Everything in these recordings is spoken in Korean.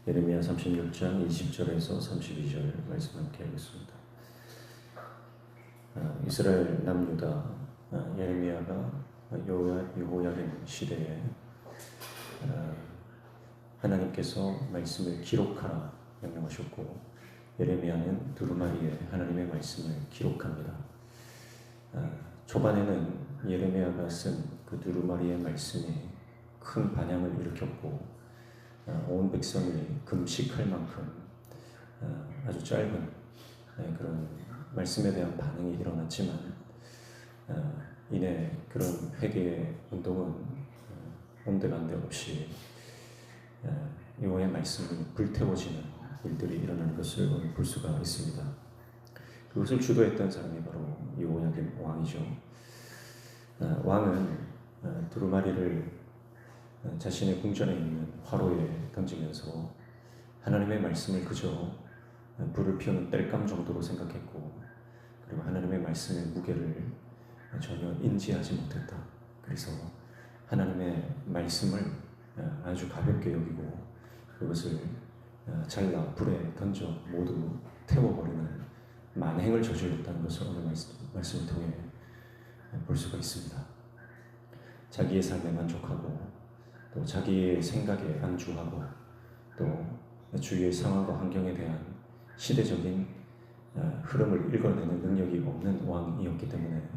예레미야 36장 20절에서 32절 말씀 함께 하겠습니다. 이스라엘 남유다 예레미야가 여호야김 시대에 하나님께서 말씀을 기록하라 명령하셨고, 예레미야는 두루마리에 하나님의 말씀을 기록합니다. 초반에는 예레미야가 쓴 그 두루마리의 말씀이 큰 반향을 일으켰고, 온 백성이 금식할 만큼 아주 짧은 그런 말씀에 대한 반응이 일어났지만, 이내 그런 회개의 운동은 온데간데 없이 여호와의 말씀이 불태워지는 일들이 일어나는 것을 오늘 볼 수가 있습니다. 그것을 주도했던 사람이 바로 여호야김 왕이죠. 왕은 두루마리를 자신의 궁전에 있는 화로에 던지면서 하나님의 말씀을 그저 불을 피우는 땔감 정도로 생각했고, 그리고 하나님의 말씀의 무게를 전혀 인지하지 못했다. 그래서 하나님의 말씀을 아주 가볍게 여기고 그것을 잘라 불에 던져 모두 태워버리는 만행을 저질렀다는 것을 오늘 말씀을 통해 볼 수가 있습니다. 자기의 삶에 만족하고, 또 자기의 생각에 안주하고, 또 주위의 상황과 환경에 대한 시대적인 흐름을 읽어내는 능력이 없는 왕이었기 때문에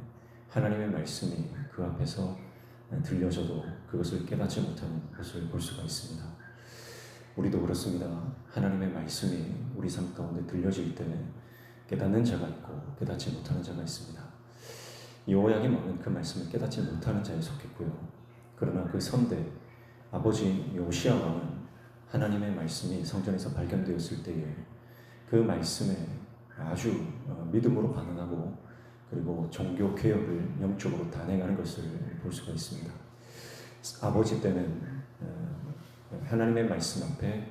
하나님의 말씀이 그 앞에서 들려져도 그것을 깨닫지 못하는 것을 볼 수가 있습니다. 우리도 그렇습니다. 하나님의 말씀이 우리 삶 가운데 들려질 때 깨닫는 자가 있고 깨닫지 못하는 자가 있습니다. 여호야김 왕은 그 말씀을 깨닫지 못하는 자에 속했고요. 그러나 그 선대 아버지인 요시야 왕은 하나님의 말씀이 성전에서 발견되었을 때에 그 말씀에 아주 믿음으로 반응하고, 그리고 종교 개혁을 영적으로 단행하는 것을 볼 수가 있습니다. 아버지 때는 하나님의 말씀 앞에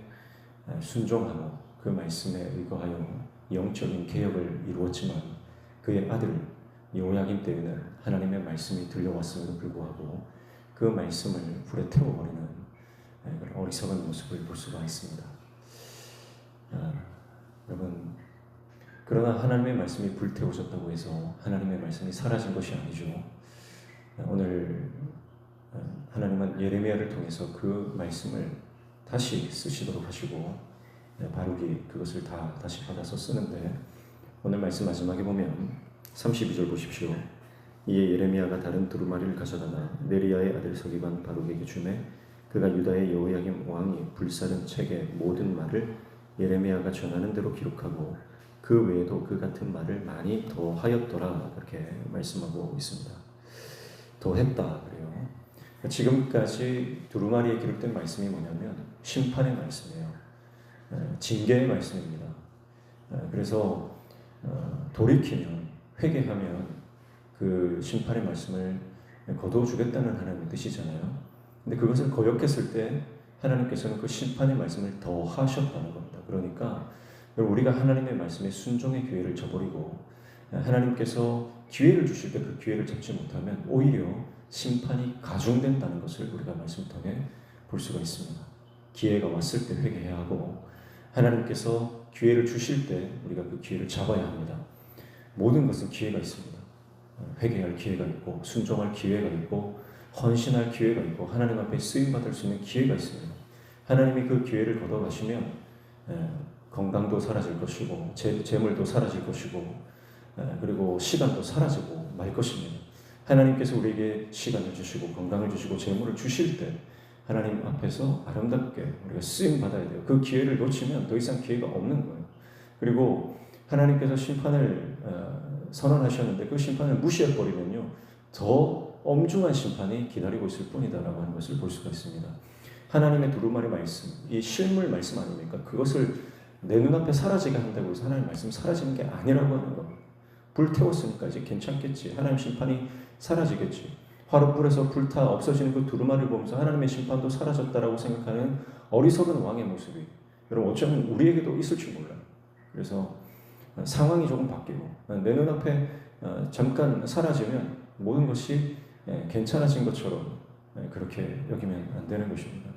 순종하고 그 말씀에 의거하여 영적인 개혁을 이루었지만, 그의 아들 여호야김 때에는 하나님의 말씀이 들려왔음에도 불구하고 그 말씀을 불에 태워버리는 어리석은 모습을 볼 수가 있습니다. 여러분, 그러나 하나님의 말씀이 불태워졌다고 해서 하나님의 말씀이 사라진 것이 아니죠. 오늘 하나님은 예레미야를 통해서 그 말씀을 다시 쓰시도록 하시고, 바룩이 그것을 다시 받아서 쓰는데, 오늘 말씀 마지막에 보면 32절 보십시오. 이에 예레미야가 다른 두루마리를 가져다가 네리야의 아들 서기관 바룩에게 주매, 그가 유다의 여호야김 왕이 불사른 책의 모든 말을 예레미야가 전하는 대로 기록하고 그 외에도 그 같은 말을 많이 더 하였더라. 그렇게 말씀하고 있습니다. 더 했다 그래요. 지금까지 두루마리에 기록된 말씀이 뭐냐면 심판의 말씀이에요. 징계의 말씀입니다. 그래서 돌이키면, 회개하면 그 심판의 말씀을 거두어주겠다는 하나님의 뜻이잖아요. 근데 그것을 거역했을 때 하나님께서는 그 심판의 말씀을 더 하셨다는 겁니다. 그러니까 우리가 하나님의 말씀에 순종의 기회를 저버리고 하나님께서 기회를 주실 때 그 기회를 잡지 못하면 오히려 심판이 가중된다는 것을 우리가 말씀을 통해 볼 수가 있습니다. 기회가 왔을 때 회개해야 하고, 하나님께서 기회를 주실 때 우리가 그 기회를 잡아야 합니다. 모든 것은 기회가 있습니다. 회개할 기회가 있고, 순종할 기회가 있고, 헌신할 기회가 있고, 하나님 앞에 쓰임받을 수 있는 기회가 있습니다. 하나님이 그 기회를 걷어가시면 건강도 사라질 것이고, 재물도 사라질 것이고, 그리고 시간도 사라지고 말 것입니다. 하나님께서 우리에게 시간을 주시고 건강을 주시고 재물을 주실 때 하나님 앞에서 아름답게 우리가 쓰임받아야 돼요. 그 기회를 놓치면 더 이상 기회가 없는 거예요. 그리고 하나님께서 심판을 선언하셨는데 그 심판을 무시해버리면요, 더 엄중한 심판이 기다리고 있을 뿐이다라고 하는 것을 볼 수가 있습니다. 하나님의 두루마리 말씀, 이 실물 말씀 아닙니까? 그것을 내 눈앞에 사라지게 한다고 해서 하나님 말씀 사라지는 게 아니라고 하는 겁니다. 불태웠으니까 이제 괜찮겠지. 하나님 심판이 사라지겠지. 화롯불에서 불타 없어지는 그 두루마리를 보면서 하나님의 심판도 사라졌다라고 생각하는 어리석은 왕의 모습이 여러분 어쩌면 우리에게도 있을지 몰라요. 그래서 상황이 조금 바뀌고 내 눈앞에 잠깐 사라지면 모든 것이 괜찮아진 것처럼 그렇게 여기면 안 되는 것입니다.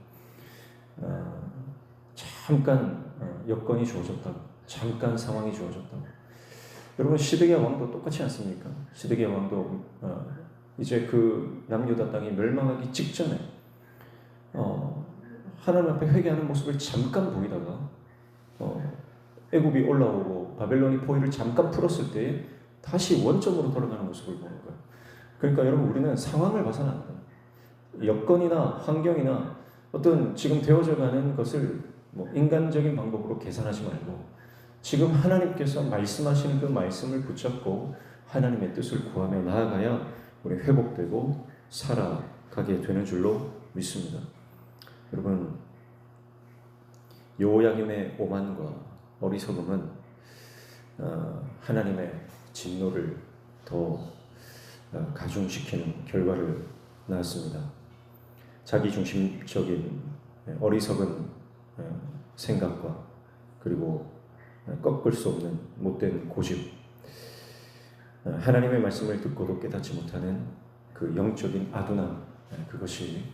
잠깐 여건이 주어졌다고, 잠깐 상황이 주어졌다고. 여러분, 시드기야 왕도 똑같지 않습니까? 시드기야 왕도 이제 그 남유다 땅이 멸망하기 직전에 하나님 앞에 회개하는 모습을 잠깐 보이다가 애굽이 올라오고 바벨론이 포위를 잠깐 풀었을 때에 다시 원점으로 돌아가는 모습을 보는 거예요. 그러니까 여러분, 우리는 상황을 봐서는 안 돼요. 여건이나 환경이나 어떤 지금 되어져가는 것을 인간적인 방법으로 계산하지 말고 지금 하나님께서 말씀하시는 그 말씀을 붙잡고 하나님의 뜻을 구하며 나아가야 우리 회복되고 살아가게 되는 줄로 믿습니다. 여러분, 여호야김의 오만과 어리석음은 하나님의 진노를 더 가중시키는 결과를 낳았습니다. 자기중심적인 어리석은 생각과 그리고 꺾을 수 없는 못된 고집, 하나님의 말씀을 듣고도 깨닫지 못하는 그 영적인 아둔함, 그것이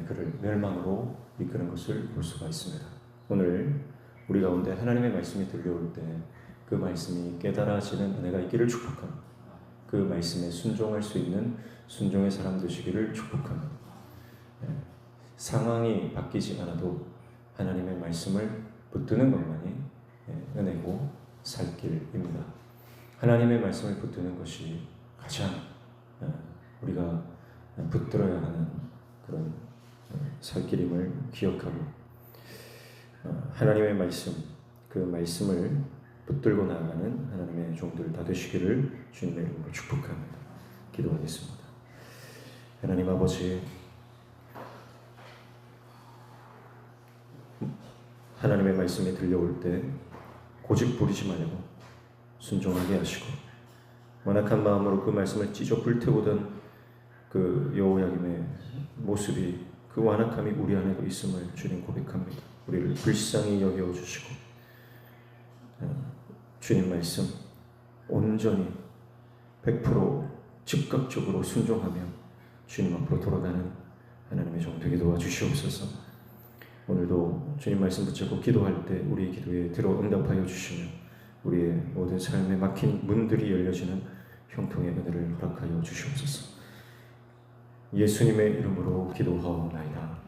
그를 멸망으로 이끄는 것을 볼 수가 있습니다. 오늘 우리 가운데 하나님의 말씀이 들려올 때 그 말씀이 깨달아지는 은혜가 있기를 축복합니다. 그 말씀에 순종할 수 있는 순종의 사람 되시기를 축복합니다. 상황이 바뀌지 않아도 하나님의 말씀을 붙드는 것만이 은혜고 살 길입니다. 하나님의 말씀을 붙드는 것이 가장 우리가 붙들어야 하는 그런 살 길임을 기억하고 하나님의 말씀, 그 말씀을 붙들고 나아가는 하나님의 종들 다 되시기를 주님의 이름으로 축복합니다. 기도하겠습니다. 하나님 아버지, 하나님의 말씀이 들려올 때 고집 부리지 말고 순종하게 하시고 완악한 마음으로 그 말씀을 찢어 불태우던 그 여호야김의 모습이, 그 완악함이 우리 안에도 있음을 주님 고백합니다. 우리를 불쌍히 여겨주시고 주님 말씀 온전히 100% 즉각적으로 순종하며 주님 앞으로 돌아가는 하나님의 종 되게 도와주시옵소서. 오늘도 주님 말씀 붙잡고 기도할 때 우리의 기도에 들어 응답하여 주시며 우리의 모든 삶에 막힌 문들이 열려지는 형통의 은혜를 허락하여 주시옵소서. 예수님의 이름으로 기도하옵나이다.